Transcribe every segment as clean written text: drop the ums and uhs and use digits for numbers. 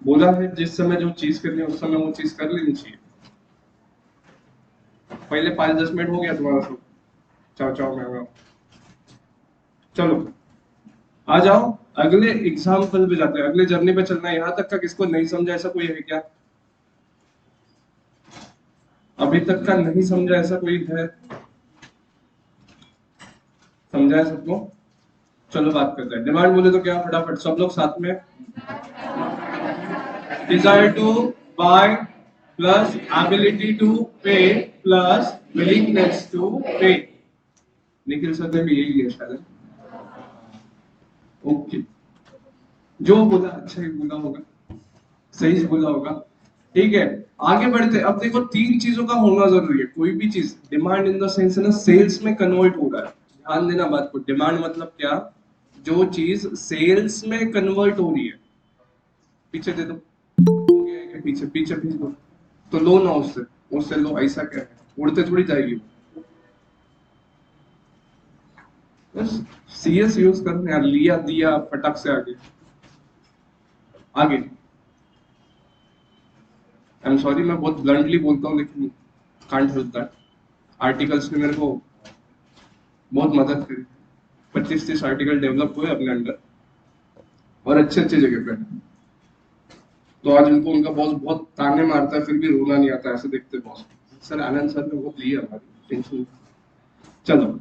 बोला है जिस समय जो चीज करनी है उस समय वो चीज कर लेनी चाहिए। पहले 5-10 मिनट हो गया तुम्हारा सब। चाओ चाओ मैं चलो आ जाओ, अगले एग्जाम्पल पे जाते हैं, अगले जर्नी पे चलना है। यहाँ तक का किसको नहीं समझा ऐसा कोई है क्या? अभी तक का नहीं समझा ऐसा कोई है? समझा है सबको? चलो बात करते हैं। डिमांड बोले तो क्या, फटाफट सब लोग साथ में। Desire to buy plus ability to pay plus willingness to pay. Nikhil sir ने भी यही है शायद। ओके, जो बोला अच्छा ही बोला होगा, सही बोला होगा। ठीक है, आगे बढ़ते। अब देखो तीन चीजों का होना जरूरी है। कोई भी चीज डिमांड इन द सेंस है ना, सेल्स में कन्वर्ट हो रहा है। ध्यान देना बात को। डिमांड मतलब क्या? जो चीज सेल्स में कन्वर्ट हो रही है। पीछे दे दो, हो गया है क्या? पीछे पीछे भेज दो तो लो ना उससे, उससे लो। ऐसा क्या है, उड़ते थोड़ी जाएगी। बस सीएस यूज करना यार, लिया दिया फटक से आगे। आगे आई एम सॉरी, मैं बहुत ब्लंटली बोलता हूँ लेकिन कांट हेल्प दैट। आर्टिकल्स ने मेरे को बहुत मदद करी। 25-30 आर्टिकल डेवलप हुए अपने अंडर, और अच्छे अच्छे जगह पे। तो आज उनको उनका बॉस बहुत ताने मारता है, फिर भी रोना नहीं आता ऐसे देखते बॉस। सर आनंद सर ने बहुत ली है हमारी टेंशन। चलो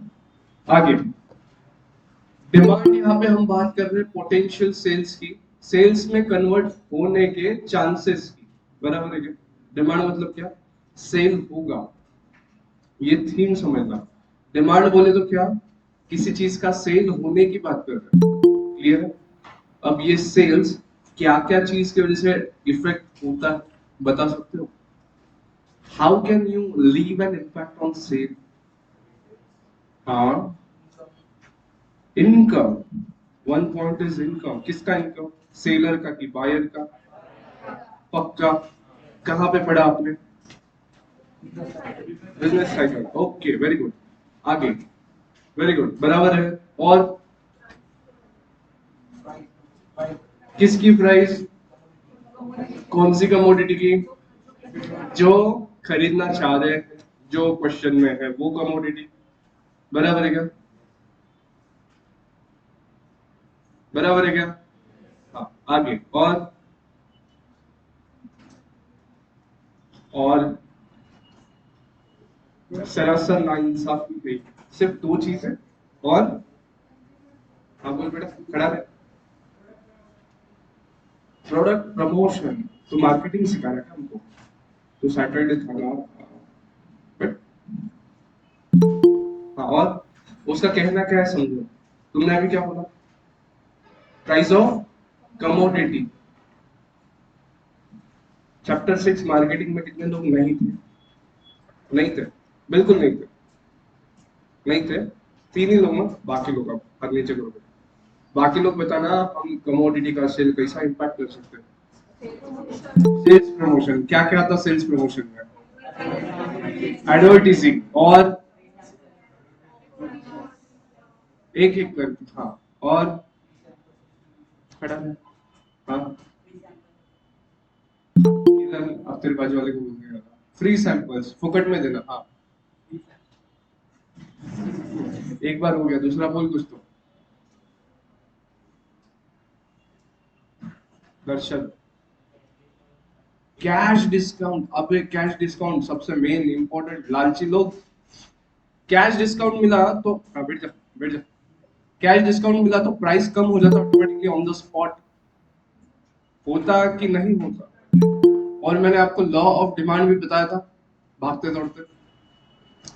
आगे। डिमांड यहाँ पे हम बात कर रहे हैं पोटेंशियल सेल्स की, सेल्स में कन्वर्ट होने के चांसेस की। बराबर है क्या? डिमांड मतलब क्या? सेल होगा, ये थीम समझना। डिमांड बोले तो क्या? किसी चीज का सेल होने की बात कर रहे हैं। क्लियर है? अब ये सेल्स क्या क्या चीज की वजह से इफेक्ट होता है, बता सकते हो? How can you leave an impact on sale? हाँ, income. One point is income. किसका इनकम? सेलर का कि बायर का? पक्का? कहाँ पे पढ़ा आपने? Business cycle. Okay very good. आगे, वेरी गुड, बराबर है। और किसकी प्राइस? कौन सी कमोडिटी की? जो खरीदना चाह रहे हैं, जो क्वेश्चन में है वो कमोडिटी। बराबर है क्या? बराबर है क्या? हाँ, आगे। और सरासर नाइंसाफी गई। सिर्फ दो चीज है। और हाँ बोल बेटा, खड़ा है। Product promotion. तो मार्केटिंग सिखाना था हमको, तो सैटरडे था ना। बट हाँ, और उसका कहना क्या है समझो। तुमने अभी क्या बोला? Price of commodity. Chapter 6 marketing में कितने लोग नहीं थे? नहीं थे, बिल्कुल नहीं थे। नहीं थे, तीन ही लोग ना, बाकी लोग अब फर्नीचर करोगे। बाकी लोग बताना, हम कमोडिटी का सेल कैसा इम्पैक्ट कर सकते हैं? Sales promotion. क्या क्या था सेल्स प्रमोशन में? एडवर्टीजिंग। और एक एक कर, हाँ। और खड़ा है। हाँ, इधर अब तेरे बाजू वाले को बोलने लगा। फ्री सैंपल्स, फुकट में देना। हाँ, एक बार हो गया, दूसरा बोल कुछ तो। दर्शन। Cash discount. अबे कैश डिस्काउंट सबसे मेन इंपॉर्टेंट। लालची लोग। कैश डिस्काउंट मिला तो, हाँ बैठ जा, बैठ जा। कैश डिस्काउंट मिला तो प्राइस कम हो जाता ऑटोमेटिकली ऑन द स्पॉट। होता कि नहीं होता? और मैंने आपको लॉ ऑफ डिमांड भी बताया था, भागते दौड़ते।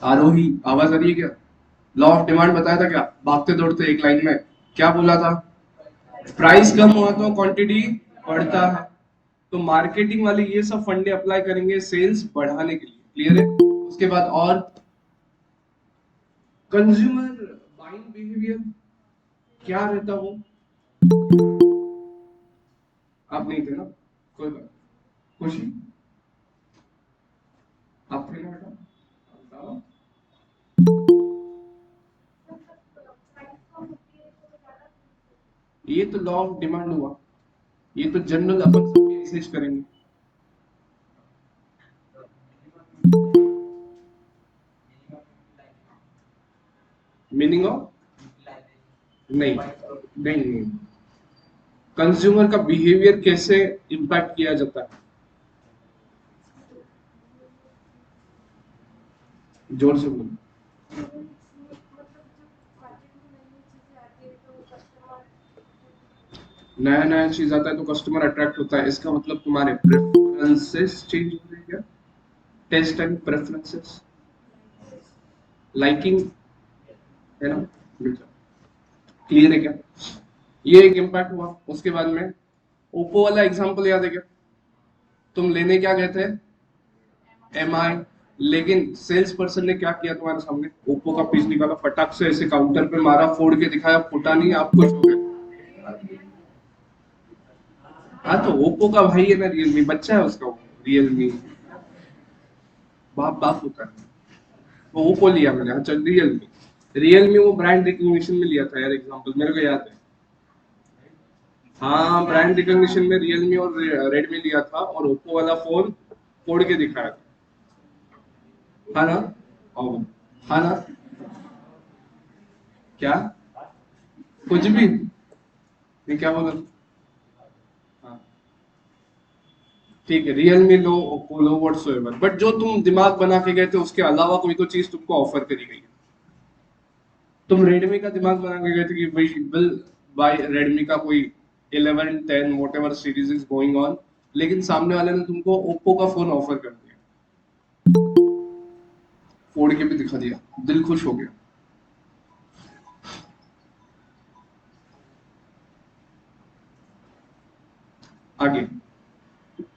आरोही आवाज आ रही है क्या? लॉ ऑफ डिमांड बताया था क्या, भागते दौड़ते एक लाइन में? क्या बोला था? प्राइस कम हुआ तो क्वांटिटी बढ़ता है। तो मार्केटिंग वाले ये सब फंडे अप्लाई करेंगे सेल्स बढ़ाने के लिए। क्लियर है? उसके बाद और कंज्यूमर बाइंग बिहेवियर क्या रहता वो? आप नहीं थे ना, कोई बात। खुशी, आप थे ना बेटा? बताओ। ये तो लॉ ऑफ डिमांड हुआ, ये तो जनरल अपन सबके मैसेज करेंगे। मीनिंग ऑफ नहीं नहीं नहीं, कंज्यूमर का बिहेवियर कैसे इम्पैक्ट किया जाता है, जोर से बोलो। नया नया चीज आता है तो कस्टमर अट्रैक्ट होता है, इसका मतलब तुम्हारे प्रेफरेंसेस चेंज हो रहे हैं क्या? टेस्ट एंड प्रेफरेंसेस, लाइकिंग, है ना? क्लियर है क्या? ये एक इम्पैक्ट हुआ। उसके बाद में ओप्पो वाला एग्जांपल याद है क्या? तुम लेने क्या गए थे? एमआई। लेकिन सेल्स पर्सन ने क्या किया तुम्हारे सामने? ओप्पो का पीस निकाला, फटाक से ऐसे काउंटर पे मारा, फोड़ के दिखाया, फूटा नहीं, आप खुश हो गए। हाँ तो ओप्पो का भाई है ना रियलमी, बच्चा है उसका रियलमी, बाप बाप होता है। वो ओप्पो लिया मैंने, अच्छा रियलमी। रियलमी वो ब्रांड रिकग्निशन में लिया था यार, एग्जांपल मेरे को याद है। हाँ ब्रांड रिकग्निशन में रियलमी और रेडमी लिया था, और ओप्पो वाला फोन फोड़ के दिखाया था। हाँ ना? और हाँ ना? क्या? कुछ भी? ये क्या बोला? हाँ ठीक है, Realme low, Oppo low, whatsoever, but जो तुम दिमाग बना के गए थे उसके अलावा कोई तो चीज तुमको ऑफर करी गई है। तुम रेडमी का दिमाग बना के गए थे कि भाई विल बाय रेडमी का कोई 11 10 whatever series is going on, लेकिन सामने वाले ने तुमको ओप्पो का फोन ऑफर कर दिया, फोड़ के भी दिखा दिया, दिल खुश हो गया। आगे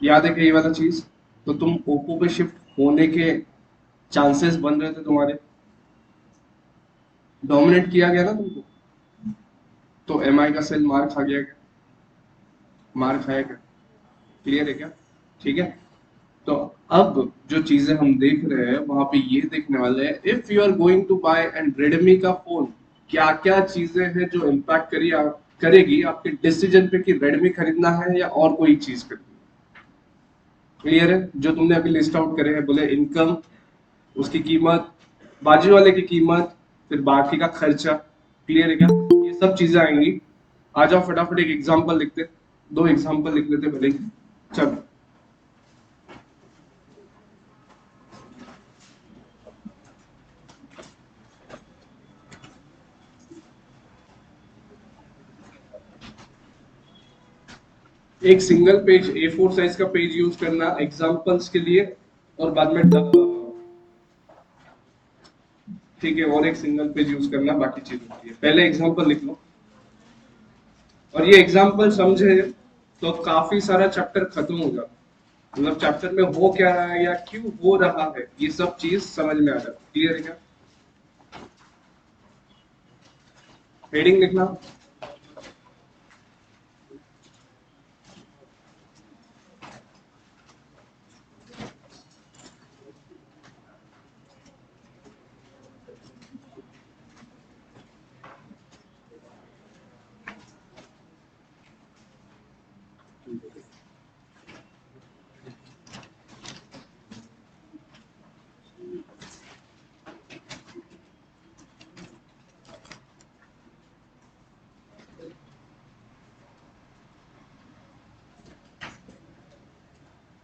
याद है कि ये वाला चीज, तो तुम ओप्पो पे शिफ्ट होने के चांसेस बन रहे थे तुम्हारे, डोमिनेट किया गया ना तुमको, तो एमआई का सेल मार खा गया क्या? मार खाया क्या? क्लियर है क्या? ठीक है। तो अब जो चीजें हम देख रहे हैं वहां पे ये देखने वाले हैं, if you are going to buy and Redmi का फोन, क्या क्या चीजें हैं जो इम्पैक्ट करेगी आपके डिसीजन पे कि रेडमी खरीदना है या और कोई चीज खरीदनी है। क्लियर है? जो तुमने अभी लिस्ट आउट करे हैं, बोले इनकम, उसकी कीमत, बाजू वाले की कीमत, फिर बाकी का खर्चा। क्लियर है क्या? ये सब चीजें आएंगी। आ जाओ फटाफट एक एग्जांपल लिखते, दो एग्जांपल लिख लेते भले ही। चलो एक सिंगल पेज A4 साइज का पेज यूज करना एग्जांपल्स के लिए, और बाद में ठीक है, और एक सिंगल पेज यूज करना बाकी चीजों के लिए। पहले एग्जांपल लिख लो, और ये एग्जांपल समझे तो काफी सारा चैप्टर खत्म हो जाता, मतलब चैप्टर में हो क्या रहा है या क्यों हो रहा है, ये सब चीज समझ में आ जाती। क्लियर है क्या? हेडिंग लिखना।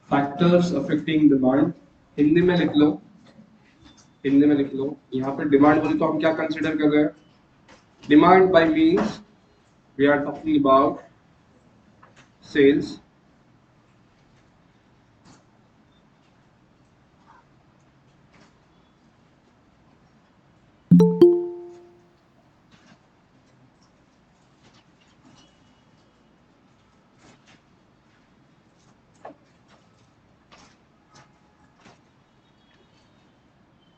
फैक्टर्स अफेक्टिंग डिमांड, हिंदी में लिख लो, हिंदी में लिख लो। यहाँ पे डिमांड बोले तो हम क्या कंसिडर कर रहे हैं? Demand by means we are talking about sales.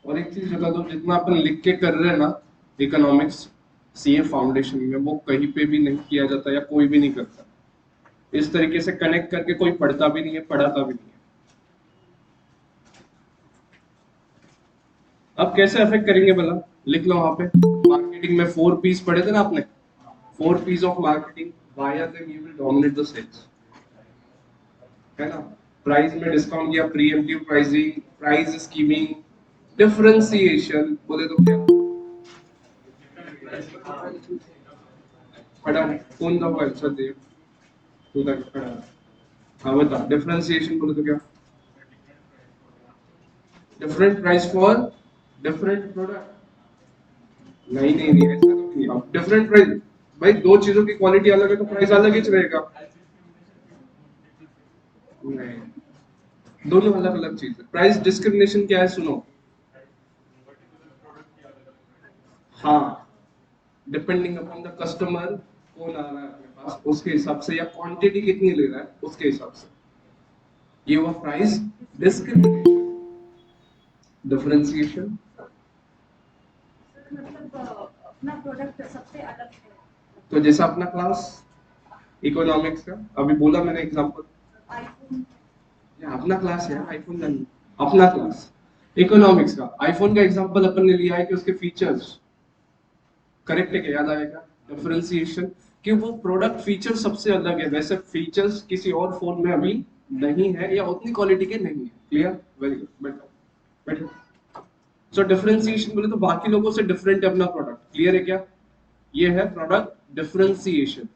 और एक चीज बता दो, जितना अपन लिख के कर रहे हैं ना इकोनॉमिक्स सीए फाउंडेशन में, वो कहीं पे भी नहीं किया जाता या कोई भी नहीं करता। इस तरीके से कनेक्ट करके कोई पढ़ता भी नहीं है, पढ़ाता भी नहीं है। अब कैसे अफेक्ट करेंगे भला? लिख लो वहां पे, मार्केटिंग में 4 पीस पढ़े थे ना आपने, 4 piece of marketing, via them you will dominate the sales. है ना, प्राइस में डिस्काउंट किया, preemptive pricing, price skimming, differentiation बोले तो क्या, बड़ा कौन सा आंसर दे, तू तक खड़ा है। हाँ बता, डिफरेंशिएशन बोले तो क्या, different price for different product. नहीं नहीं नहीं, ऐसा तो नहीं, अब डिफरेंट प्राइस, भाई दो चीजों की क्वालिटी अलग है तो प्राइस अलग ही रहेगा। नहीं, दोनों अलग अलग चीज है। प्राइस डिस्क्रिमिनेशन क्या है, सुनो। हाँ, डिपेंडिंग अपॉन द कस्टमर, कौन आ रहा है अपने पास उसके हिसाब से, या क्वांटिटी कितनी ले रहा है उसके हिसाब से, ये हुआ प्राइस डिस्क्रिमिनेशन। डिफरेंशिएशन मतलब अपना प्रोडक्ट सबसे अलग है, तो जैसा अपना क्लास इकोनॉमिक्स का अभी बोला मैंने एग्जांपल, आईफोन, या अपना क्लास है, आईफोन नहीं, अपना क्लास इकोनॉमिक्स का आईफोन का एग्जांपल अपन ने लिया है कि उसके फीचर्स करेक्ट है क्या, याद आएगा, डिफरेंशिएशन, कि वो प्रोडक्ट फीचर सबसे अलग है, वैसे फीचर्स किसी और फोन में अभी नहीं है या उतनी क्वालिटी के नहीं है। Clear, very good, better better. So differentiation बोले तो बाकी लोगों से डिफरेंट है अपना प्रोडक्ट, क्लियर है क्या, ये है product differentiation.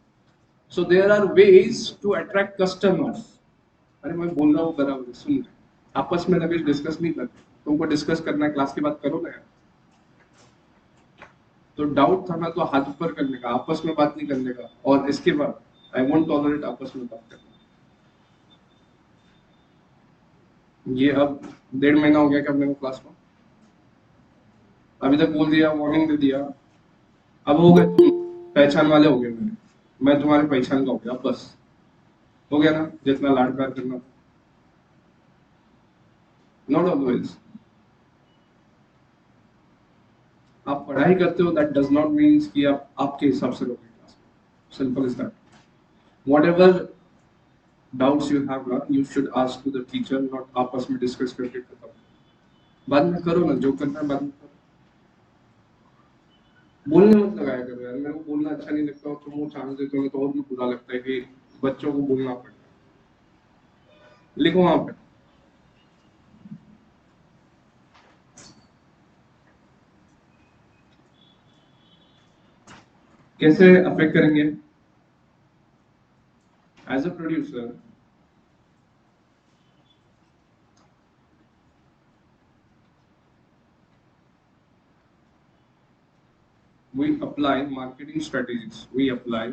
So there are ways to attract customers. अरे मैं बोल रहा हूँ बराबर सुन रहे, आपस में लगे डिस्कस नहीं करते, तुमको डिस्कस करना है क्लास की बात करो ना यार। तो डाउट था ना तो हाथ ऊपर करने का, आपस में बात नहीं करने का, और इसके बाद आई वोंट टॉलरेट आपस में बात करना। ये अब 1.5 महीना हो गया कि अपने को क्लास में, अभी तक बोल दिया, वार्निंग दे दिया, अब हो गए तुम पहचान वाले हो गए मेरे, मैं तुम्हारी पहचान का हो गया, अब बस हो गया ना, जितना लाड प्यार करना। नॉट ऑलवेज, आप पढ़ाई करते हो दैट डज नॉट मीन्स कि आप आपके हिसाब से रहोगे क्लास में, simple is that. whatever doubts you have ना, you should ask to the teacher, not आपस में डिस्कस करके खत्म। बाद में करो ना जो करना है, बाद में करो, बोलने मत लगाया करो यार, मेरे को बोलना अच्छा नहीं लगता, और तुम वो चांस देते हो तो और भी बुरा लगता है कि बच्चों को बोलना पड़ता है। लिखो वहां पे, कैसे अफेक्ट करेंगे, as a producer we apply marketing strategies, we apply,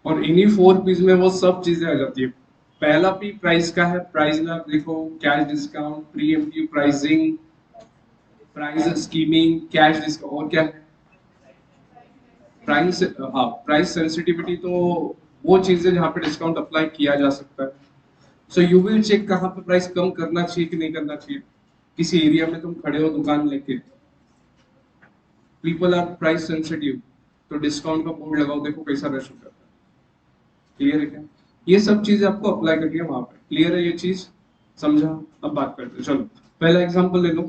और इन्हीं 4 पीज में वो सब चीजें आ जाती है। पहला पी प्राइस का है, प्राइस में आप देखो cash discount, preemptive pricing, price skimming, cash discount, और क्या है, प्राइस, हाँ प्राइस सेंसिटिविटी, तो वो चीजें जहाँ पे डिस्काउंट अप्लाई किया जा सकता है। सो यू विल चेक कहाँ पे प्राइस कम करना चाहिए कि नहीं करना चाहिए। किसी एरिया में तुम खड़े हो दुकान लेके, पीपल आर प्राइस सेंसिटिव, तो डिस्काउंट का बोर्ड लगाओ, देखो कैसा रश हो जाता है। क्लियर है क्या, ये सब चीजें आपको अप्लाई करनी है वहां पे, क्लियर है ये चीज, समझा। अब बात करते हैं, चलो पहला एग्जांपल ले लो।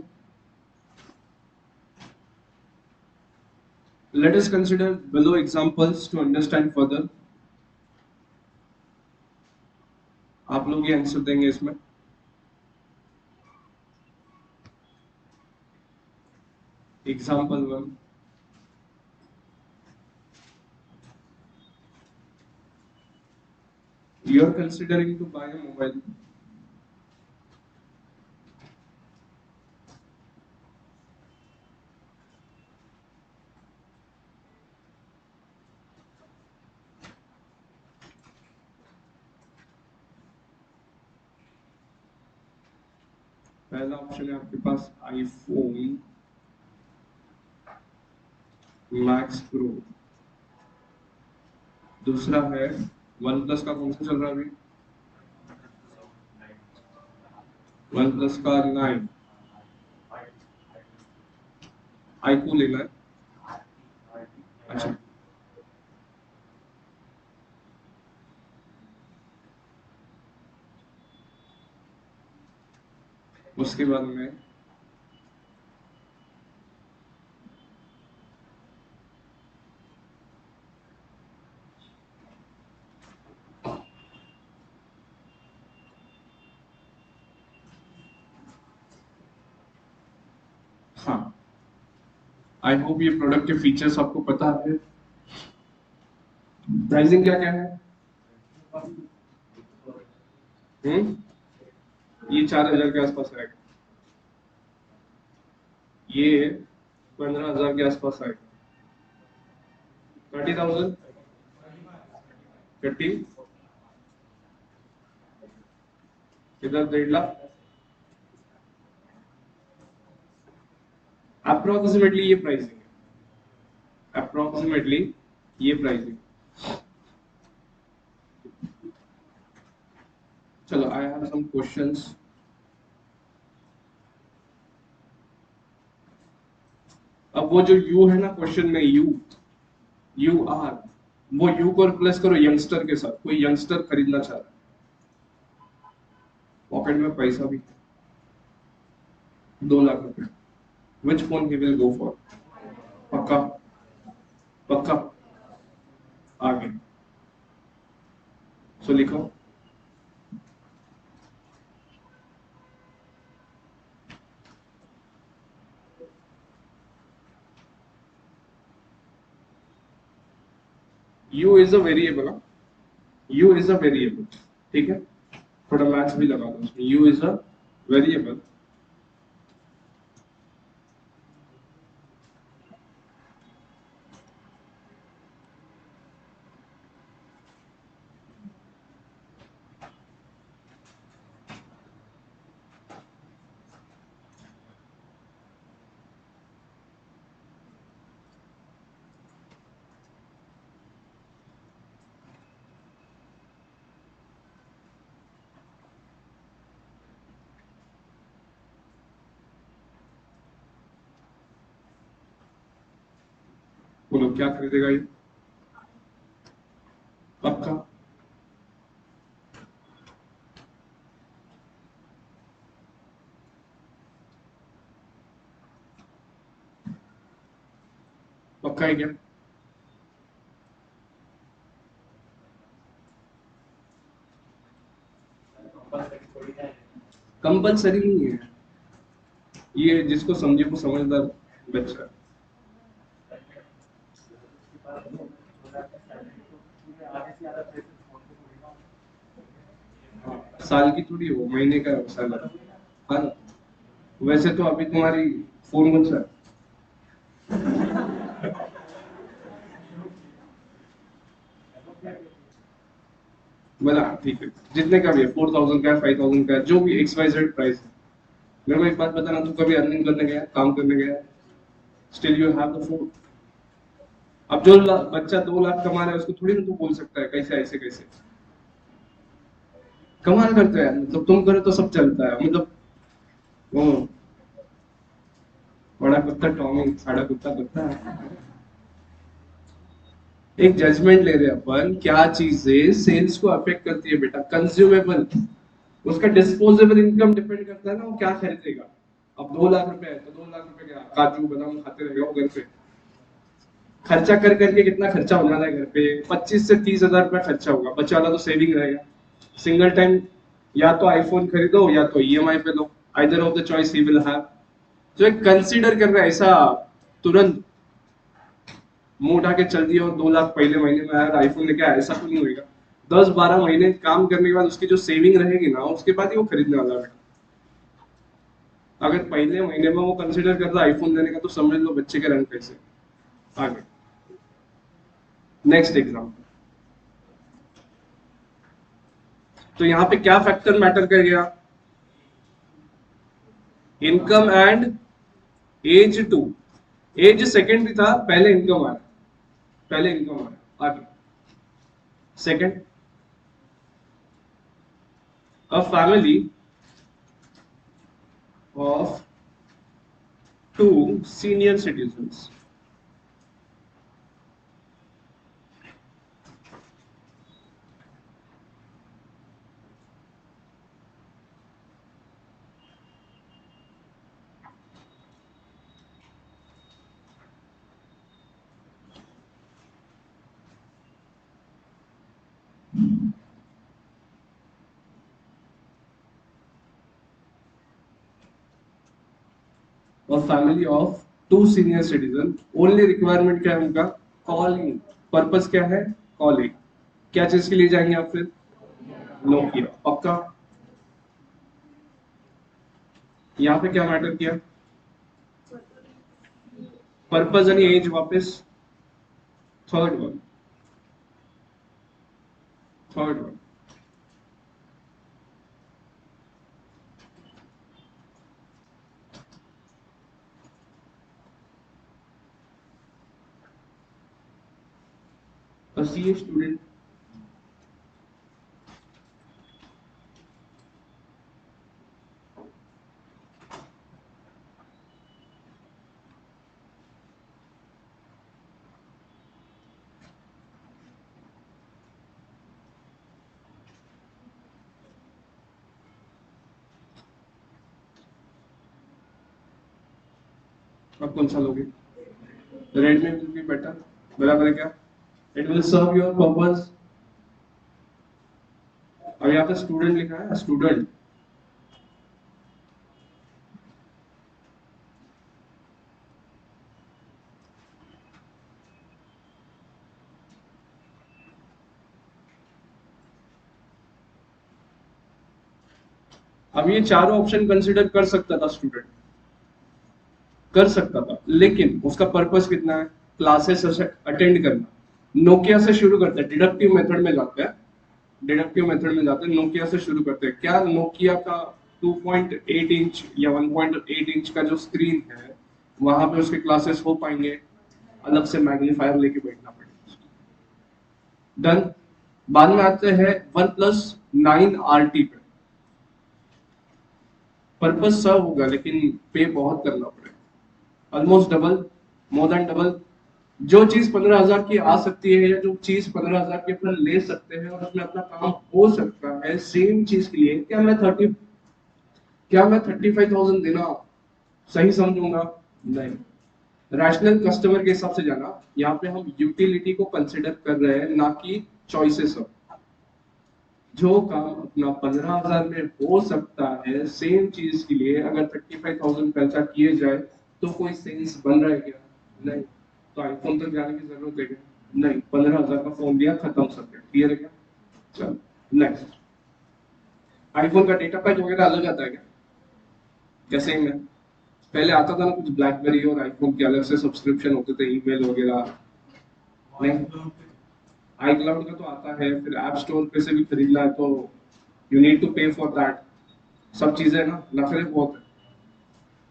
Let us consider below examples to understand further. आप लोग ये आंसर देंगे इसमें। Example 1, you are considering to buy a mobile, पहला ऑप्शन है आपके पास आईफोन मैक्स प्रो, दूसरा है वन प्लस का, कौन सा चल रहा है अभी, वन प्लस का 9, आईक्यू लेना है, अच्छा, उसके बाद में हाँ, आई होप ये प्रोडक्ट के फीचर्स आपको पता है। प्राइसिंग क्या क्या है? ये 4,000 के आसपास आएगा, ये 15,000 के आसपास आएगा। 30,000, 30, इधर 1.5 लाख, अप्रोक्सीमेटली ये प्राइसिंग है, अप्रोक्सीमेटली ये प्राइसिंग। चलो, आई हैव सम क्वेश्चंस। अब वो जो यू है ना क्वेश्चन में, यू आर, वो यू को रिप्लेस करो यंगस्टर के साथ। कोई यंगस्टर खरीदना चाह रहा है, पॉकेट में पैसा भी, 2 लाख रुपए, विच phone he will go for? पक्का? पक्का? आगे सो लिखो। You is a variable, you is a variable, ठीक है? थोड़ा मैथ्स भी लगा दो उसमें। यू इज अ वेरिएबल, बोलो क्या खरीदेगा ये? पक्का? पक्का है क्या? कंपलसरी नहीं है, ये जिसको समझे वो समझदार बच्चा। हाँ, साल की थोड़ी हो, महीने का साल है। हाँ ना? वैसे तो अभी तुम्हारी फोन कौन सा है? बोला ठीक है, जितने का भी है, 4,000 का है, 5,000 का है, जो भी एक्स वाई जेड प्राइस है। मेरे को एक बात बताना, तू कभी अर्निंग करने गया, काम करने गया? Still you have the phone. अब जो बच्चा 2 लाख कमा रहा है उसको थोड़ी ना तू बोल सकता है कैसे ऐसे कैसे। कमाल करते हैं मतलब, तुम करो तो सब चलता है मतलब। वो बड़ा कुत्ता टॉमी, साड़ा कुत्ता कुत्ता है। एक जजमेंट ले रहे हैं अपन, क्या चीजें सेल्स को अफेक्ट करती है बेटा? कंज्यूमेबल, उसका डिस्पोजेबल इनकम डिपेंड करता है ना, वो क्या खरीदेगा। अब 2 लाख रुपए है तो 2 लाख रुपए क्या काजू बादाम खाते रहेगा वो घर पे? खर्चा कर करके कितना खर्चा होने वाला है घर पे? 25 से 30 हजार रुपया खर्चा होगा, बचा वाला तो सेविंग रहेगा। सिंगल टाइम या तो आईफोन खरीदो या तो ईएमआई पे लो, either of the choice he will have. जो एक कंसीडर कर रहा है ऐसा तुरंत मुंह उठा के चल दिया और 2 लाख पहले महीने में आया आईफोन लेके आया, ऐसा तो नहीं होगा। 10-12 महीने काम करने के बाद उसकी जो सेविंग रहेगी ना, उसके बाद ही वो खरीदने वाला है। अगर पहले महीने में वो कंसीडर कर रहा है आईफोन लेने का, तो समझ लो बच्चे के रंग कैसे। आगे नेक्स्ट एग्जाम्पल। तो यहाँ पे क्या फैक्टर मैटर कर गया? Income and age two. Age secondary था, पहले इनकम आया, पहले इनकम आया। आगे second, a family of 2 senior citizens और family of 2 senior citizen. Only requirement क्या है उनका? कॉलिंग। पर्पस क्या है? कॉलिंग। क्या चीज के लिए जाएंगे आप फिर? नोकिया। पक्का? यहाँ पे क्या मैटर किया? पर्पस यानी एज वापस third one. Third one see a student. अब कौन सा लोगे? Redmi will be better. बराबर है क्या? It will serve your purpose. अब यहाँ पे स्टूडेंट लिखा है, स्टूडेंट। अब ये चारों ऑप्शन कंसिडर कर सकता था स्टूडेंट, कर सकता था, लेकिन उसका पर्पस कितना है? क्लासेस अटेंड करना। नोकिया से शुरू करते हैं, डिडक्टिव मेथड में जाते हैं, डिडक्टिव मेथड में जाते हैं, नोकिया से शुरू करते हैं। क्या नोकिया का 2.8 इंच या 1.8 इंच का जो स्क्रीन है वहां पे उसके क्लासेस हो पाएंगे? अलग से मैग्नीफायर लेके बैठना पड़ेगा। डन। बाद में आते हैं OnePlus 9RT पे। पर्पस सर्व होगा लेकिन पे बहुत करना पड़ेगा, almost double, more than double. जो चीज 15,000 की आ सकती है या जो चीज 15,000 के अपन ले सकते हैं और उसमें अपना काम हो सकता है, सेम चीज के लिए क्या मैं 35,000 देना सही समझूंगा? नहीं। रैशनल कस्टमर के हिसाब से जाना। यहाँ पे हम यूटिलिटी को कंसिडर कर रहे हैं, ना कि चॉइसेस। जो काम अपना 15,000 में हो सकता है सेम चीज के लिए अगर 35,000 पैसा किए जाए तो कोई सेंस बन रहा है क्या? नहीं। तो आईफोन तक जाने की जरूरत है क्या? नहीं। 15,000 का फोन लिया, खत्म सब, क्लियर है क्या? चलो नेक्स्ट। आईफोन का डेटा पैक वगैरह अलग आता है क्या? कैसे में पहले आता था ना कुछ, ब्लैकबेरी और आईफोन के अलग से सब्सक्रिप्शन होते थे, ईमेल वगैरह। नहीं। आई क्लाउड का तो आता है, फिर ऐप स्टोर पे से भी खरीदना है तो यू नीड टू पे फॉर दैट। सब चीजें ना, नखरे बहुत है।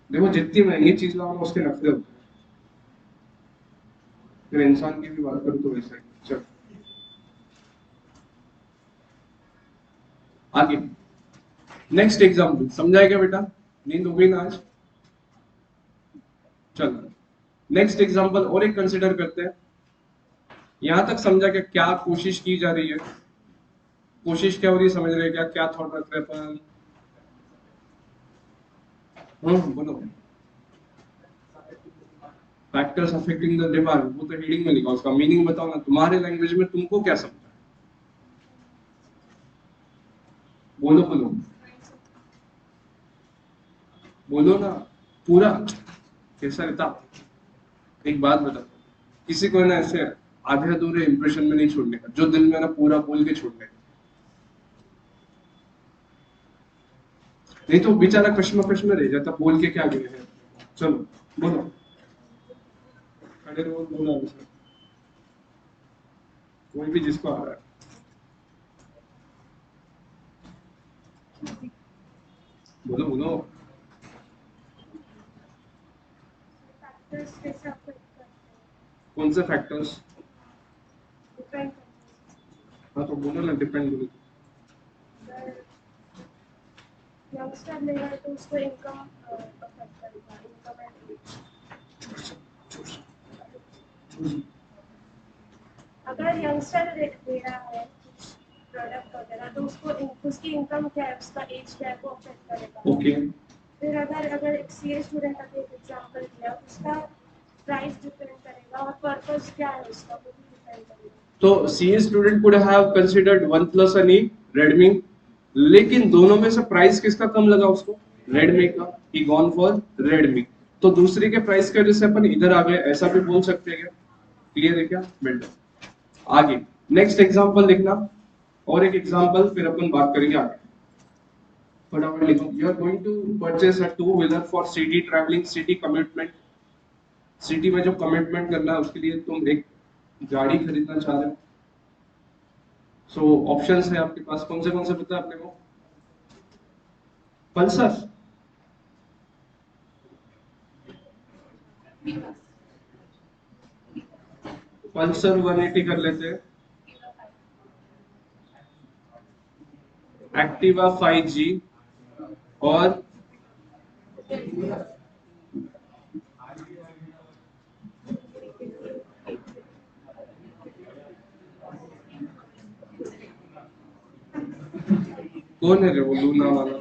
देखो जितनी महंगी चीज लाओ उसके नखरे होते हैं। फिर इंसान की भी बात करूँ तो वैसा ही। चल आगे नेक्स्ट एग्जाम्पल। समझाया क्या बेटा? नींद हो गई ना आज? चलो नेक्स्ट एग्जाम्पल और एक कंसिडर करते हैं। यहां तक समझा कि क्या कोशिश की जा रही है? कोशिश क्या हो रही है समझ रहे हैं क्या? क्या थॉट रख रहे हैं अपन? बोलो। फैक्टर्स अफेक्टिंग द डिमांड, वो तो हेडिंग में लिखा, उसका मीनिंग बताओ ना तुम्हारे लैंग्वेज में, तुमको क्या समझा? बोलो बोलो बोलो ना पूरा। कैसा रहता? एक बात बता, किसी को ना ऐसे आधे अधूरे इंप्रेशन में नहीं छोड़ने का, जो दिल में ना पूरा बोल के छोड़ने का। नहीं तो बेचारा कश्मकश में रह जाता, बोल के क्या गए हैं। चलो बोलो। खड़े रहो, बोलो आंसर। कोई भी जिसको आ रहा है। बोलो बोलो। फैक्टर्स कैसे अफेक्ट करते कौन से फैक्टर्स? हैं? डिपेंड करते हाँ तो बोलो ना, डिपेंड करो। हैं। अगर यंगस्टर लेगा तो उसको इनकम अफेक्ट करेगा, इनकम एंड एज। अगर यंगस्टर ले रहा है कुछ प्रोडक्ट वगैरह तो उसकी इनकम क्या है, उसका एज क्या है, वो अफेक्ट करेगा। ओके। फिर अगर एक सीए स्टूडेंट का एक एग्जांपल दिया, उसका प्राइस डिपेंड करेगा और पर्पस क्या है उसका, वो भी डिपेंड करेगा। तो CA student could have considered OnePlus and Redmi, लेकिन दोनों में से प्राइस किसका कम लगा उसको? Redmi का। He gone for Redmi। तो दूसरी के प्राइस के वजह से अपन इधर आ गए, ऐसा भी बोल सकते हैं क्या? क्लियर है क्या? बेटर। आगे नेक्स्ट एग्जांपल लिखना, और एक एग्जांपल फिर अपन बात करेंगे आगे। फटाफट लिखो। You are going to purchase a two wheeler for city travelling, city commitment. City में जो कमिटमेंट करना है उसके लिए तुम एक गाड़ी खरीदना चाह रहे हो। सो ऑप्शंस है आपके पास, कौन से पता है आपने को? पल्सर, पल्सर 180 कर लेते हैं, एक्टिवा 5G, और कौन है रे वो लूना वाला?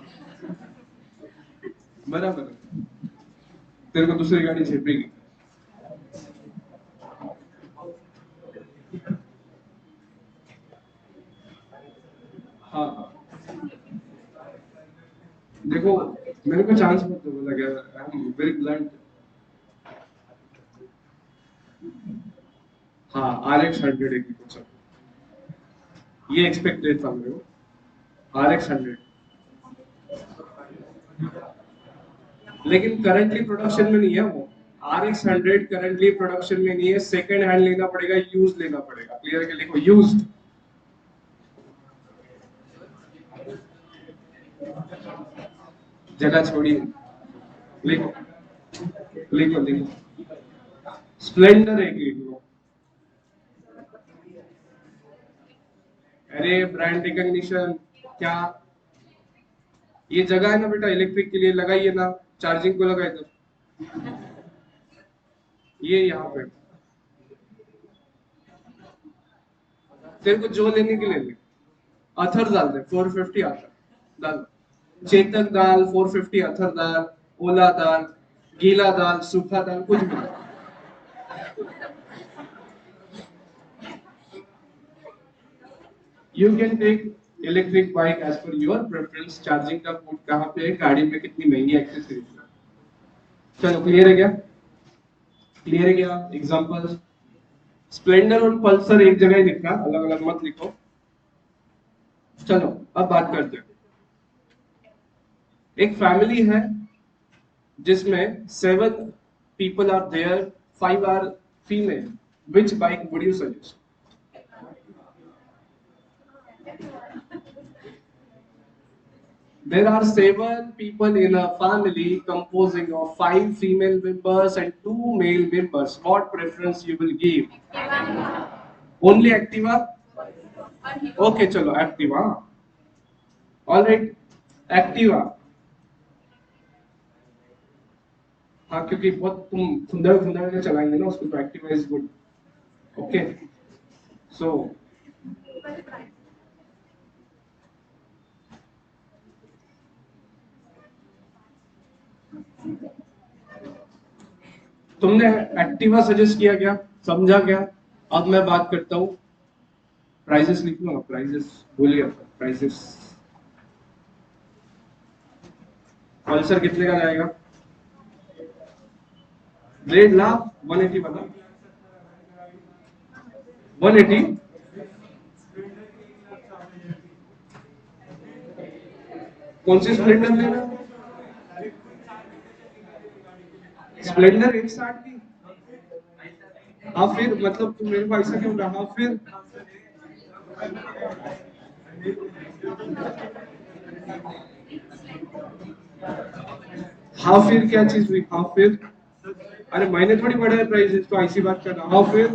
बराबर है, तेरे को दूसरी गाड़ी छेपेगी। हाँ देखो, मेरे को चांस मत दो, बोला गया आई एम वेरी ब्लंट। हाँ RX 100 एक कुछ, ये एक्सपेक्टेड था मेरे को, RX 100। लेकिन करंटली प्रोडक्शन में नहीं है वो, RX 100 करंटली प्रोडक्शन में नहीं है, सेकंड हैंड लेना पड़ेगा, यूज लेना पड़ेगा। क्लियर है? लिखो यूज्ड। जगह छोड़िए, लिखो लिखो लिखो। स्प्लेंडर एक लिख लो। अरे ब्रांड रिकॉग्निशन क्या? ये जगह है ना बेटा इलेक्ट्रिक के लिए, लगाइए ना, चार्जिंग को लगाए तो ये यहाँ पे तेरे को जो लेने के लिए ले। अथर डाल दे, 450 अथर डाल, चेतक दाल 450 अथर दाल, ओला दाल, गीला दाल, सूखा दाल, कुछ भी। You can take electric bike as per your preference. Charging का पोर्ट कहाँ पे है, गाड़ी में कितनी महंगी एक्सेसरीज है। चलो क्लियर है क्या? क्लियर है क्या? एग्जांपल्स, स्प्लेंडर और पल्सर एक जगह ही लिखना, अलग अलग मत लिखो। चलो अब बात करते हैं। एक फैमिली है जिसमें 7 people are there, 5 are female. Which bike would you suggest? There are 7 people in a family composing of 5 female members and 2 male members. What preference you will give? Only Activa? Okay, चलो Activa. All right, Activa. हाँ क्योंकि बहुत तुम खुंदड़ खुंदड़ के चलाएंगे ना उसको, तो Activa is good. Okay, so तुमने एक्टिवा सजेस्ट किया क्या, समझा क्या? अब मैं बात करता हूँ, प्राइजेस लिख लो, प्राइजेस बोलिए, प्राइजेस। पल्सर कितने का जाएगा? 1.5 लाख, 180 बता, 180। कौन सी स्प्लेंडर लेना? स्प्लेंडर 160 की? हाँ फिर मतलब तुम मेरे को ऐसा क्यों कहा? हाँ फिर हाँ फिर क्या चीज हुई? हाँ फिर अरे मैंने थोड़ी बढ़ाया प्राइस, इसको ऐसी बात करना। हाँ फिर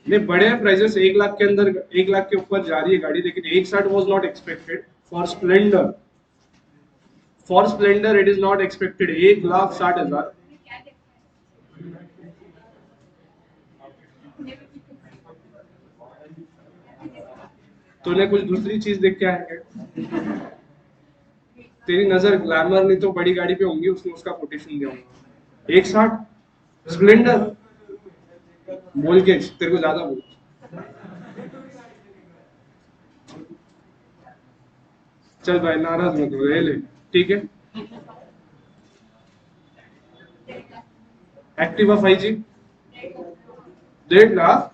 नहीं, बड़े प्राइजेस 1 लाख के अंदर, 1 लाख के ऊपर जा रही है गाड़ी, लेकिन 160 was not expected for Splendor. For Splendor it is not expected 1,60,000। तूने कुछ दूसरी चीज देख के आया क्या? तेरी नजर ग्लैमर नहीं तो बड़ी गाड़ी पे होंगी, उसने उसका कोटेशन दिया होगा। 160 स्प्लेंडर बोल के तेरे को ज्यादा बोल। चल भाई नाराज मत हो, ले ले, ठीक है। Activa 5G 1.5 lakh.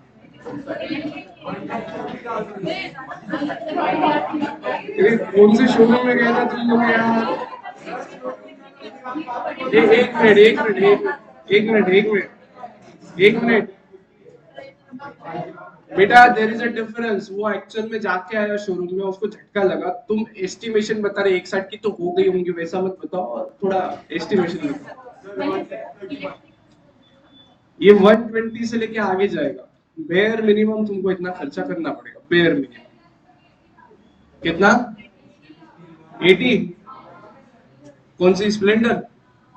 अरे कौन से शोरूम में गया था तुम लोग यार? एक मिनट एक मिनट एक मिनट एक मिनट एक मिनट बेटा, देयर इज अ डिफरेंस। वो एक्चुअल में जाके आया शोरूम में, उसको झटका लगा। तुम एस्टिमेशन बता रहे 1.60 की तो हो गई होंगी, वैसा मत बताओ, थोड़ा एस्टिमेशन बताओ। ये 120 से लेके आगे जाएगा। बेयर मिनिमम तुमको इतना खर्चा करना पड़ेगा, बेयर मिनिमम। कितना? 80? कौन सी स्प्लेंडर?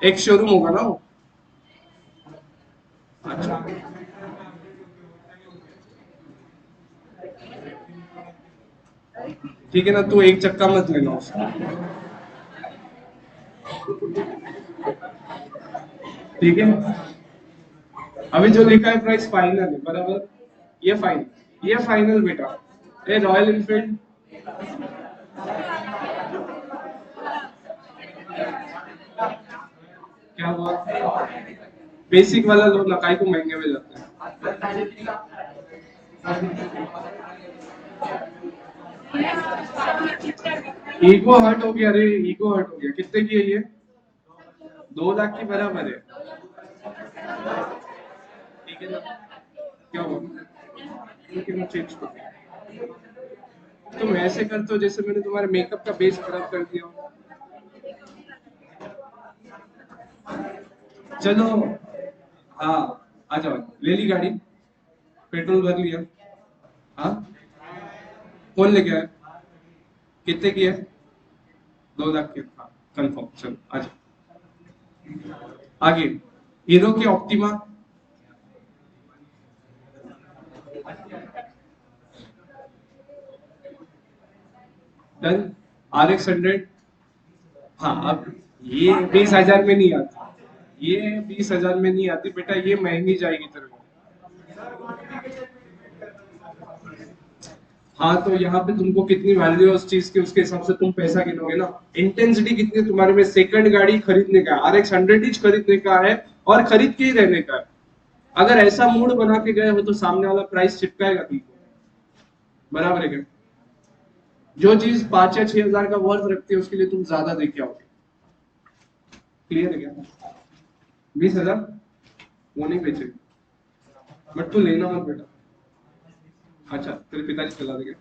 एक शोरूम होगा ना वो? अच्छा, ठीक है ना, तू एक चक्का मत लेना उसका। ठीक है, अभी जो लिखा है प्राइस फाइनल है, बराबर? ये फाइनल, ये फाइनल बेटा। ए रॉयल इनफील्ड क्या हुआ? बेसिक वाला लो ना, काय को महंगे में जाते हैं। ईगो हर्ट हो गया रे, ईगो हर्ट हो गया। कितने की है ये? 2 लाख की बराबर है। ठीक है ना? क्या हुआ? ठीक है, मैं चेंज कर। तुम ऐसे करते हो जैसे मैंने तुम्हारे मेकअप का बेस खराब कर दिया हो। चलो, हाँ, आ जाओ। ले ली गाड़ी? पेट्रोल भर लिया? हाँ, कौन लेके आया? कितने की है? 2 लाख की। हाँ, कंफर्म। चलो आ जाओ। आगे, हीरो की ऑप्टिमा। डन। RX 100। हाँ, अब ये 20,000 में नहीं आती, ये 20,000 में नहीं आती बेटा, ये महंगी जाएगी तेरे को। हाँ, तो यहाँ पे तुमको कितनी वैल्यू है उस चीज की, उसके हिसाब से तुम पैसा गिनोगे ना। इंटेंसिटी कितनी तुम्हारे में सेकंड गाड़ी खरीदने का, RX 100 ही खरीदने का है और खरीद के ही रहने का है। अगर ऐसा मूड बना के गए हो तो सामने वाला प्राइस चिपकाएगा तुमको, बराबर है क्या? जो चीज 5 या 6 हजार का वर्थ रखती है उसके लिए तुम ज्यादा दे के आओगे। क्लियर है क्या? 20,000 वो नहीं बेचेगा, बट तू लेना मत बेटा। अच्छा, तेरे पिताजी चला देंगे,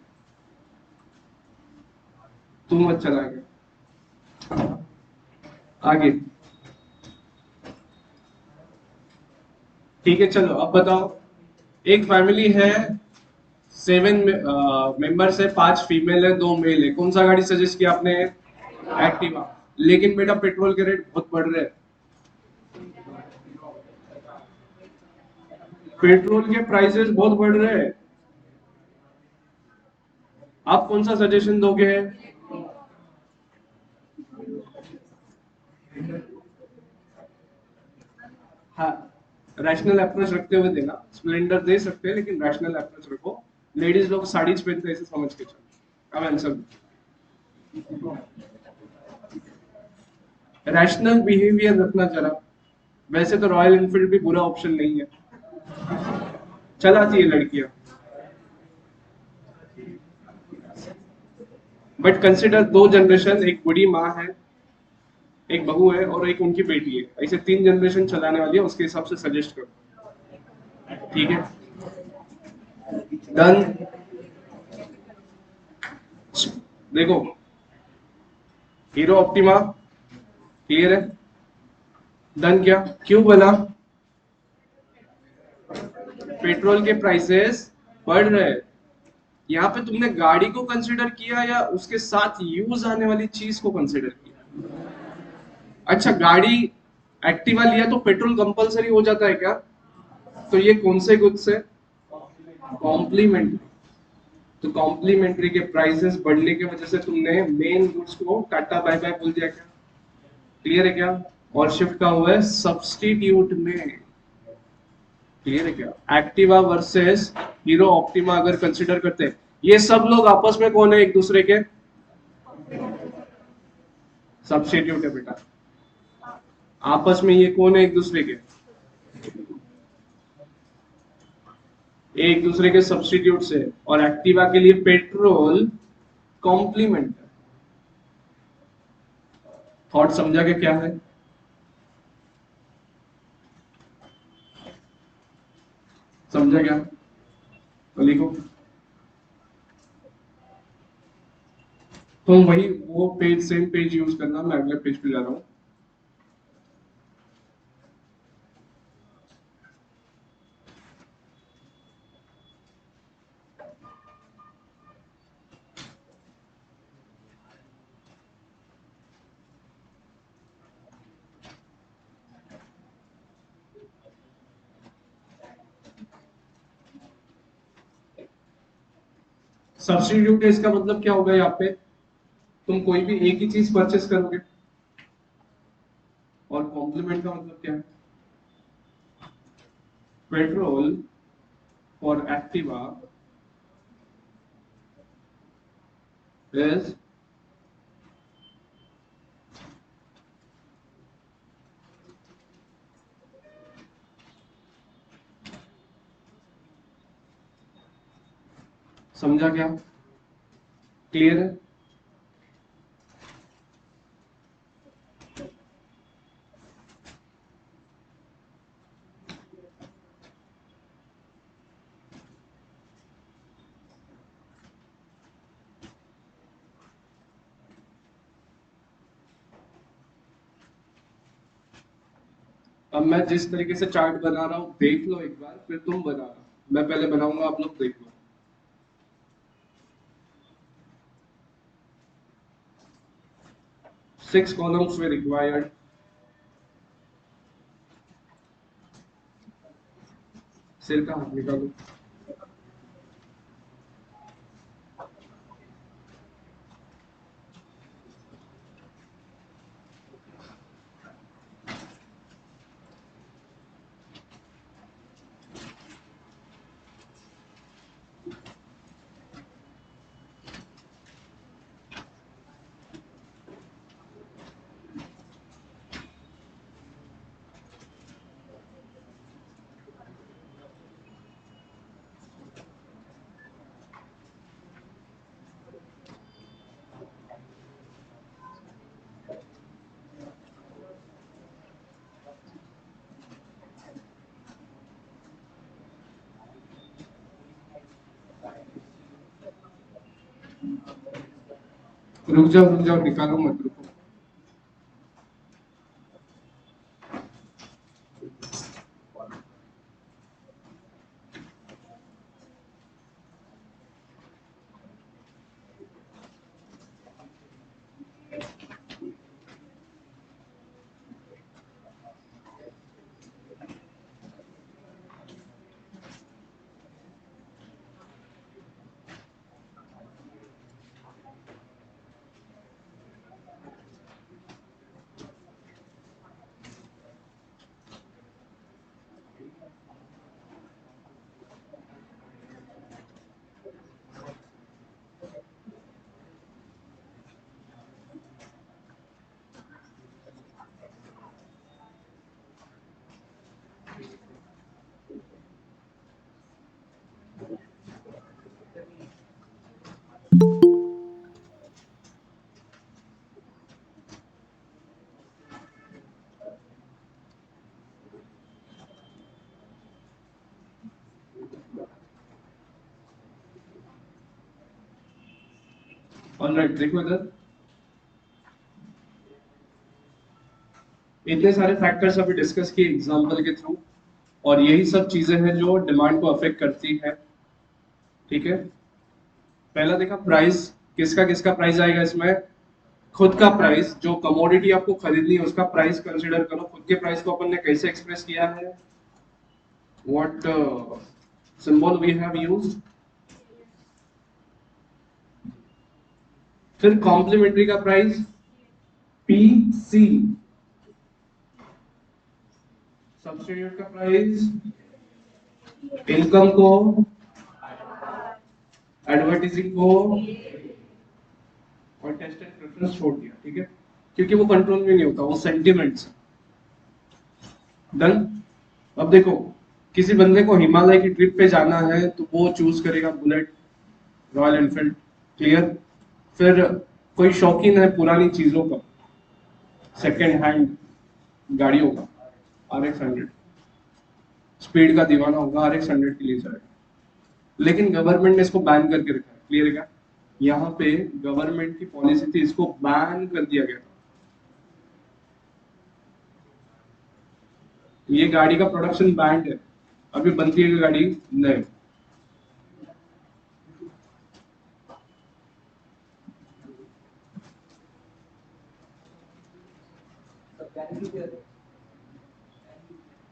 तू मत चलाएगा। आगे, ठीक है, चलो अब बताओ। एक फैमिली है, 7 मेंबर्स है, 5 फीमेल है, 2 मेल है। कौन सा गाड़ी सजेस्ट किया आपने? एक्टिवा। लेकिन बेटा पेट्रोल के रेट बहुत बढ़ रहे हैं। पेट्रोल के प्राइसेस बहुत बढ़ रहे हैं। आप कौन सा सजेशन दोगे? हाँ, रैशनल अप्रोच रखते हुए देना। स्प्लेंडर दे सकते हैं लेकिन रैशनल अप्रोच रखो। लेडीज लोग साड़ी पहनते हैं, ऐसे समझ के चलो। अब आंसर, रैशनल बिहेवियर रखना जरा। वैसे तो रॉयल एनफील्ड भी बुरा ऑप्शन नहीं है, चलाती है लड़कियां, बट कंसिडर 2 जनरेशन, एक बूढ़ी माँ है, एक बहू है और एक उनकी बेटी है, ऐसे 3 जनरेशन चलाने वाली है, उसके हिसाब से सजेस्ट करो। ठीक है, डन। देखो, हीरो ऑप्टिमा क्लियर है? डन। क्या क्यों बोला? पेट्रोल के प्राइसेस बढ़ रहे हैं। यहाँ पे तुमने गाड़ी को कंसिडर किया या उसके साथ यूज आने वाली चीज को कंसिडर किया? अच्छा, गाड़ी एक्टिवा लिया तो पेट्रोल कंपलसरी हो जाता है क्या? तो ये कौन से गुड्स है? कॉम्प्लीमेंट्री। तो कॉम्प्लीमेंट्री के प्राइसेस बढ़ने की वजह से तुमने मेन गुड्स को टाटा बाय बाय बोल दिया क्या? क्लियर है क्या? और शिफ्ट का हुआ है सब्स्टिट्यूट में। क्लियर है क्या? एक्टिवा वर्सेस हीरो ऑप्टिमा अगर कंसिडर करते हैं, ये सब लोग आपस में कौन है एक दूसरे के? सब्स्टिट्यूट है बेटा। आपस में ये कौन है एक दूसरे के? एक दूसरे के सब्स्टिट्यूट से, और एक्टिवा के लिए पेट्रोल कॉम्प्लीमेंट है। थॉट समझा के क्या है? समझा क्या? तो लिखो। तो वही वो पेज, सेम पेज यूज करना। मैं अगले पेज पे जा रहा हूँ। सब्स्टिट्यूट है, इसका मतलब क्या होगा? यहाँ पे तुम कोई भी एक ही चीज परचेस करोगे, और कॉम्प्लीमेंट का मतलब क्या है? पेट्रोल फॉर एक्टिवा इज समझा क्या? क्लियर है? अब मैं जिस तरीके से चार्ट बना रहा हूँ देख लो एक बार, फिर तुम बनाना। मैं पहले बनाऊंगा, आप लोग देख लो। 6 columns were required. सिर का हाथ निकालो। रुक जाओ, निकालो मत, रुको। ऑलराइट, देखो इधर। इतने सारे फैक्टर्स अभी डिस्कस किए एग्जांपल के थ्रू, और यही सब चीजें हैं जो डिमांड को अफेक्ट करती है। ठीक है? पहला देखा प्राइस, किसका किसका प्राइस आएगा इसमें? खुद का प्राइस, जो कमोडिटी आपको खरीदनी है उसका प्राइस कंसीडर करो। खुद के प्राइस को अपन ने कैसे एक्सप्रेस किया है? What symbol we have used? फिर कॉम्प्लीमेंट्री का प्राइस पीसी, सब्स्टिट्यूट का प्राइस, इनकम को, एडवर्टाइजिंग को, और टेस्ट एंड प्रेफरेंस छोड़ दिया। ठीक है? क्योंकि वो कंट्रोल में नहीं होता, वो सेंटिमेंट्स। डन। अब देखो, किसी बंदे को हिमालय की ट्रिप पे जाना है तो वो चूज करेगा बुलेट, रॉयल एनफील्ड। क्लियर। फिर कोई शौकीन है पुरानी चीजों का, सेकेंड हैंड गाड़ियों का, RX 100। स्पीड का दीवाना होगा, RX 100 के लिए जाएगा। लेकिन गवर्नमेंट ने इसको बैन करके रखा है। क्लियर है क्या? यहाँ पे गवर्नमेंट की पॉलिसी थी, इसको बैन कर दिया गया था। ये गाड़ी का प्रोडक्शन बैंड है, अभी बनती है गाड़ी नहीं।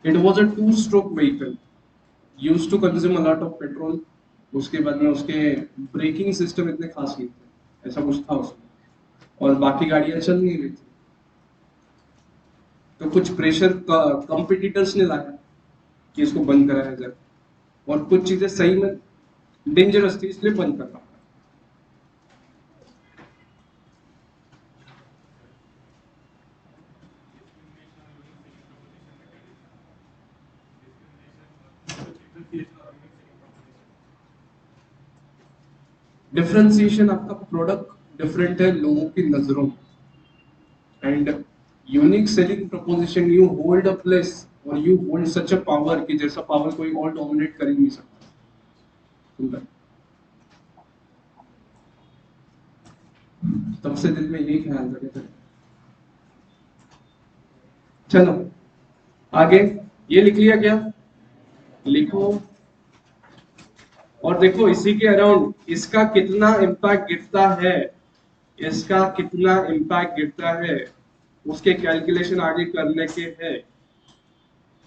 It was a 2 stroke vehicle, use to consume a lot of petrol. उसके बाद में उसके ब्रेकिंग सिस्टम इतने खास नहीं थे, ऐसा कुछ था उसमें, और बाकी गाड़ियां चल नहीं रही थी। तो कुछ प्रेशर कंपिटिटर्स ने लाया कि इसको बंद कराया जाए, और कुछ चीजें सही में डेंजरस थी इसलिए बंद करना। डिफरेंशिएशन, आपका प्रोडक्ट डिफरेंट है लोगों की नजरों में, and unique selling proposition, you hold a place और you hold such a power कि जैसा पावर कोई और डोमिनेट कर ही नहीं सकता। सुंदर। तब से दिल में यही ख्याल रखे थे। चलो आगे, ये लिख लिया क्या? लिखो। और देखो इसी के अराउंड इसका कितना इम्पैक्ट गिरता है, इसका कितना इम्पैक्ट गिरता है, उसके कैलकुलेशन आगे करने के हैं।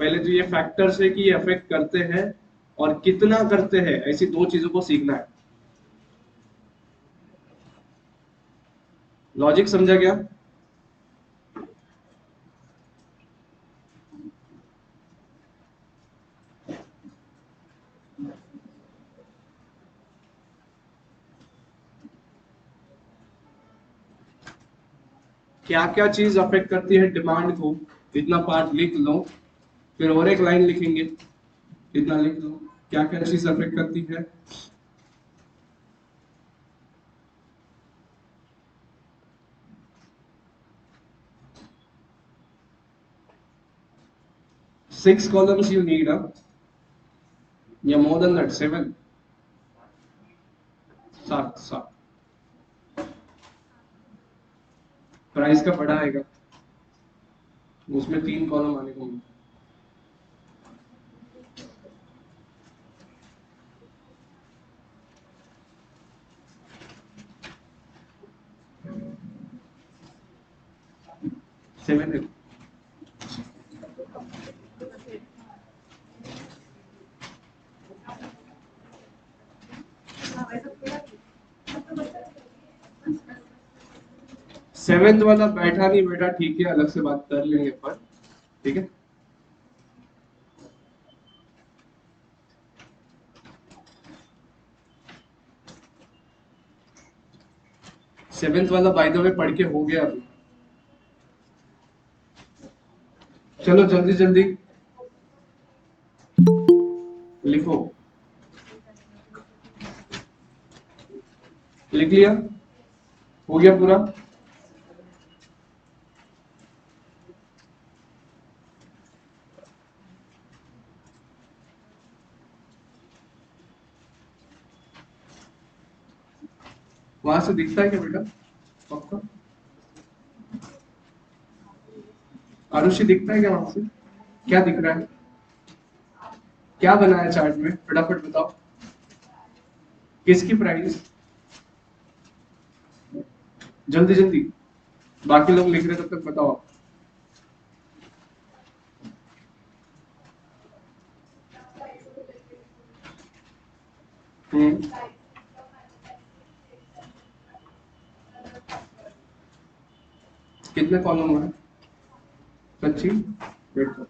पहले तो ये फैक्टर्स है कि ये अफेक्ट करते हैं और कितना करते हैं, ऐसी दो चीजों को सीखना है। लॉजिक समझा गया? क्या क्या चीज अफेक्ट करती है डिमांड को, इतना पार्ट लिख लो। फिर और एक लाइन लिखेंगे, इतना लिख लो। क्या क्या चीज अफेक्ट करती है? 6 columns you need, या मोर देन दैट, 7? 7 7। प्राइस का बड़ा आएगा, उसमें 3 कॉलम आने को मिलता 7 है। सेवेंथ वाला बैठा नहीं बैठा ठीक है, अलग से बात कर लेंगे पर। ठीक है। सेवेंथ वाला बाय द वे पढ़ के हो गया अभी। चलो जल्दी जल्दी लिखो। लिख लिया? हो गया पूरा? वहां से दिखता है क्या बेटा आपको? आरुषि दिखता है क्या वहां से? क्या दिख रहा है? क्या बनाया चार्ट में, फटाफट बताओ। किसकी प्राइस? जल्दी जल्दी, बाकी लोग लिख रहे तब तक बताओ आप। हम्म। कितने कॉलम हुए? सच्ची? वेट करो।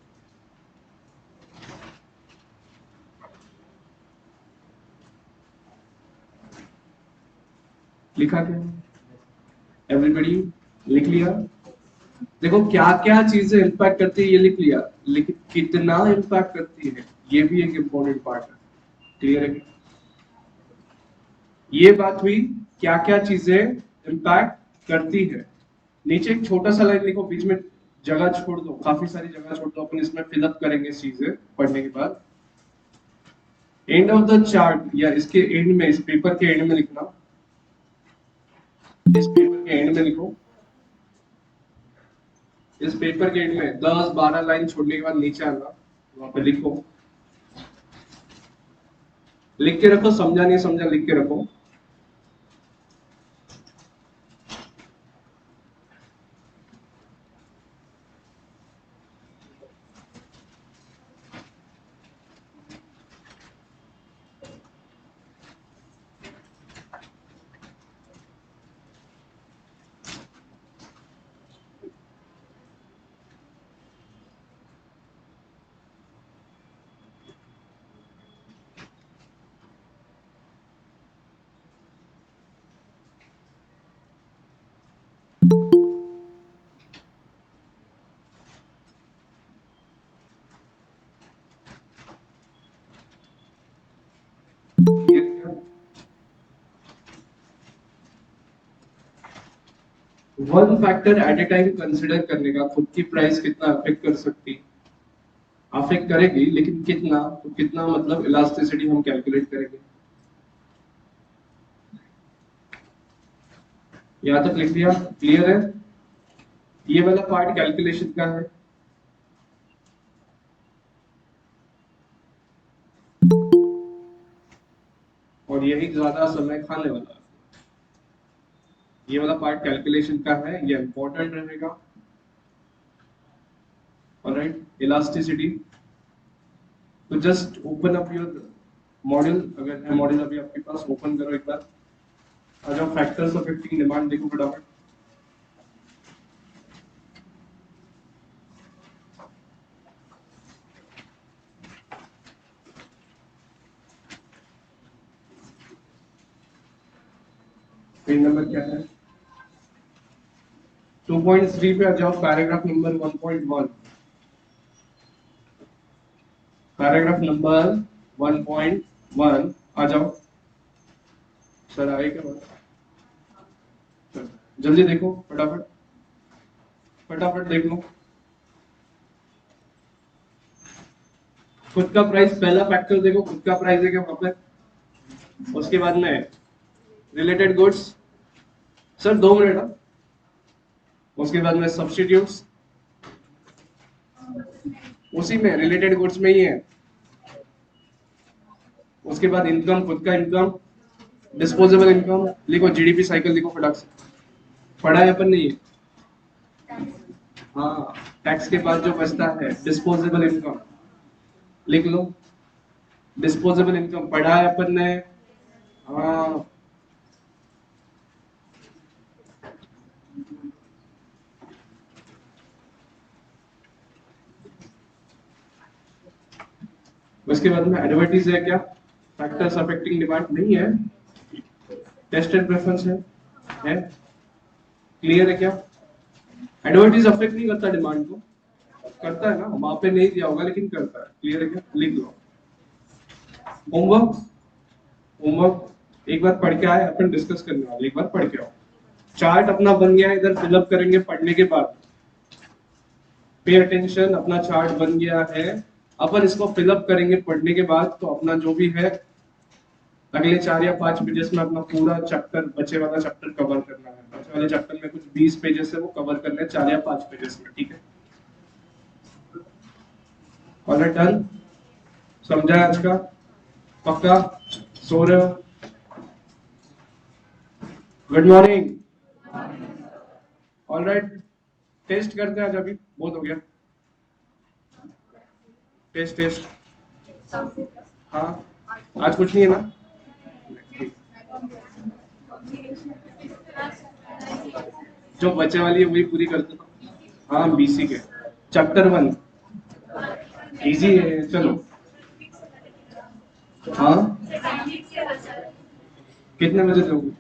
लिखा क्या? एवरीबडी लिख लिया? देखो क्या क्या चीजें इम्पैक्ट करती है ये लिख लिया, लेकिन कितना इम्पैक्ट करती है ये भी एक इम्पोर्टेंट पार्ट है। क्लियर है? ये बात हुई क्या क्या चीजें इम्पैक्ट करती है। नीचे एक छोटा सा लाइन लिखो, बीच में जगह छोड़ दो, काफी सारी जगह छोड़ दो, अपन इसमें फिलअप करेंगे चीजें पढ़ने के बाद। एंड ऑफ द चार्ट या इसके एंड में, इस पेपर के एंड में लिखना, इस पेपर के एंड में लिखो, इस पेपर के एंड में 10-12 लाइन छोड़ने के बाद नीचे आना, वहां पे लिखो, लिख के रखो, समझा नहीं समझा लिख के रखो। One factor at a time consider करने का, खुद की प्राइस कितना अफेक्ट कर सकती, अफेक्ट करेगी, लेकिन कितना, तो कितना मतलब इलास्टिसिटी हम कैलकुलेट करेंगे। यहाँ तक लिख दिया? क्लियर है? ये वाला पार्ट कैलकुलेशन का है। और यही ज्यादा समय खाने वाला है। ये वाला पार्ट कैलकुलेशन का है, ये इंपॉर्टेंट रहेगा। Alright, elasticity. तो just open up your module, अगर है मॉड्यूल अभी आपके पास, ओपन करो एक बार। आ जाओ, फैक्टर्स अफेक्टिंग डिमांड देखो फटाफट। पेज नंबर क्या है? 2.3 पे आ जाओ, पैराग्राफ नंबर 1.1। पैराग्राफ नंबर 1.1 आ जाओ। सर आए क्या बात? जल्दी देखो, फटाफट फटाफट देख लो। खुद का प्राइस, पहला फैक्टर देखो, खुद का प्राइस है क्या वहां पे। उसके बाद में रिलेटेड गुड्स, सर 2 मिनट। उसके बाद में सब्स्टिट्यूट्स, उसी में रिलेटेड गुड्स में ही है। उसके बाद इनकम, खुद का इनकम, डिस्पोजेबल इनकम लिखो, जीडीपी साइकिल लिखो फटाक से। पढ़ा है अपन नहीं? हाँ, टैक्स के बाद जो बचता है डिस्पोजेबल इनकम लिख लो। डिस्पोजेबल इनकम पढ़ा है अपन ने? हाँ। उसके बाद में एडवर्टीज है क्या? फैक्टर्स अफेक्टिंग डिमांड नहीं है, टेस्ट एंड प्रेफरेंस है? क्लियर है क्या? एडवर्टीज अफेक्ट नहीं करता डिमांड को, करता है ना, वहां पे नहीं दिया होगा लेकिन करता है। क्लियर है क्या? लिख लो। होमवर्क, होमवर्क एक बार पढ़ के आए, अपन डिस्कस करने वाले, एक बार पढ़ के आओ। चार्ट अपना बन गया है, इधर फिलअप करेंगे पढ़ने के बाद। पे अटेंशन, अपना चार्ट बन गया है, अपन इसको फिलअप करेंगे पढ़ने के बाद। तो अपना जो भी है अगले 4 या 5 पेजेस में अपना पूरा चैप्टर, बचे वाला चैप्टर कवर करना है। बचे वाले चैप्टर में कुछ 20 पेजेस है, वो कवर करने हैं 4 या 5 पेजेस में। ठीक है? All done? समझा आज का? पक्का? सो रहे हो? Good morning. All right, test करते हैं आज, अभी बहुत हो गया। Test test. हाँ, आज कुछ नहीं है ना? जो बच्चे वाली है वही पूरी करते हो। हाँ, बीसी के चैप्टर 1 इजी है, चलो। हाँ, कितने बजे दोगे?